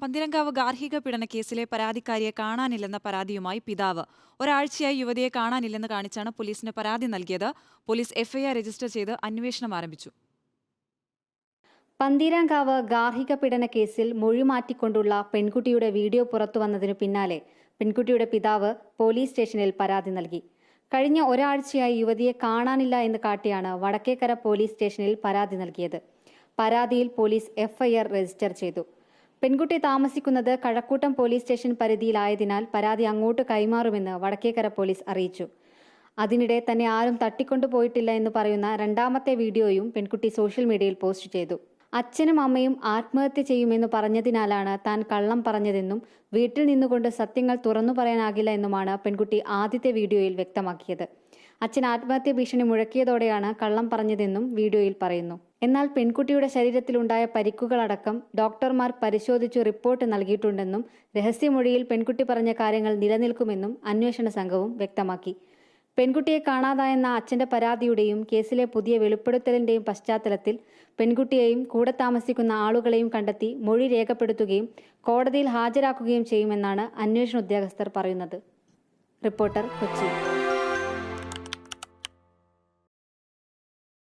പന്തീരങ്കാവ് ഗാർഹിക പീഡന കേസിലെ പരാതിക്കാരിയെ കാണാനില്ലെന്ന പരാതിയുമായി പിതാവ് ഒരാഴ്ചയായി യുവതിയെ കാണാനില്ലെന്ന് കാണിച്ചാണ് പോലീസിന് പരാതി നൽകിയത്. പോലീസ് എഫ്ഐആർ രജിസ്റ്റർ ചെയ്ത് അന്വേഷണം ആരംഭിച്ചു. പന്തീരങ്കാവ് ഗാർഹിക പീഡന കേസിൽ മൊഴി മാറ്റിക്കൊണ്ടുള്ള പെൺകുട്ടിയുടെ വീഡിയോ പുറത്തുവന്നതിനു പിന്നാലെ പെൺകുട്ടിയുടെ പിതാവ് പോലീസ് സ്റ്റേഷനിൽ പരാതി നൽകി. കഴിഞ്ഞ ഒരാഴ്ചയായി യുവതിയെ കാണാനില്ല എന്ന് കാട്ടിയാണ് വടക്കേക്കര പോലീസ് സ്റ്റേഷനിൽ പരാതി നൽകിയത്. പരാതിയിൽ പോലീസ് എഫ്ഐആർ രജിസ്റ്റർ ചെയ്തു. പെൺകുട്ടി താമസിക്കുന്നത് കഴക്കൂട്ടം പോലീസ് സ്റ്റേഷൻ പരിധിയിലായതിനാൽ പരാതി അങ്ങോട്ട് കൈമാറുമെന്ന് വടക്കേക്കര പോലീസ് അറിയിച്ചു. അതിനിടെ തന്നെ ആരും തട്ടിക്കൊണ്ടുപോയിട്ടില്ല എന്ന് പറയുന്ന രണ്ടാമത്തെ വീഡിയോയും പെൺകുട്ടി സോഷ്യൽ മീഡിയയിൽ പോസ്റ്റ് ചെയ്തു. അച്ഛനും അമ്മയും ആത്മഹത്യ ചെയ്യുമെന്ന് പറഞ്ഞതിനാലാണ് താൻ കള്ളം പറഞ്ഞതെന്നും വീട്ടിൽ നിന്നുകൊണ്ട് സത്യങ്ങൾ തുറന്നു പറയാനാകില്ല എന്നുമാണ് പെൺകുട്ടി ആദ്യത്തെ വീഡിയോയിൽ വ്യക്തമാക്കിയത്. അച്ഛൻ ആത്മഹത്യ ഭീഷണി മുഴക്കിയതോടെയാണ് കള്ളം പറഞ്ഞതെന്നും വീഡിയോയിൽ പറയുന്നു. എന്നാൽ പെൺകുട്ടിയുടെ ശരീരത്തിലുണ്ടായ പരിക്കുകളടക്കം ഡോക്ടർമാർ പരിശോധിച്ചു റിപ്പോർട്ട് നൽകിയിട്ടുണ്ടെന്നും രഹസ്യമൊഴിയിൽ പെൺകുട്ടി പറഞ്ഞ കാര്യങ്ങൾ നിലനിൽക്കുമെന്നും അന്വേഷണ സംഘവും വ്യക്തമാക്കി. പെൺകുട്ടിയെ കാണാതായെന്ന അച്ഛന്റെ പരാതിയുടെയും കേസിലെ പുതിയ വെളിപ്പെടുത്തലിന്റെയും പശ്ചാത്തലത്തിൽ പെൺകുട്ടിയെയും കൂടെ താമസിക്കുന്ന ആളുകളെയും കണ്ടെത്തി മൊഴി രേഖപ്പെടുത്തുകയും കോടതിയിൽ ഹാജരാക്കുകയും ചെയ്യുമെന്നാണ് അന്വേഷണ ഉദ്യോഗസ്ഥർ പറയുന്നത്. റിപ്പോർട്ടർ, കൊച്ചി.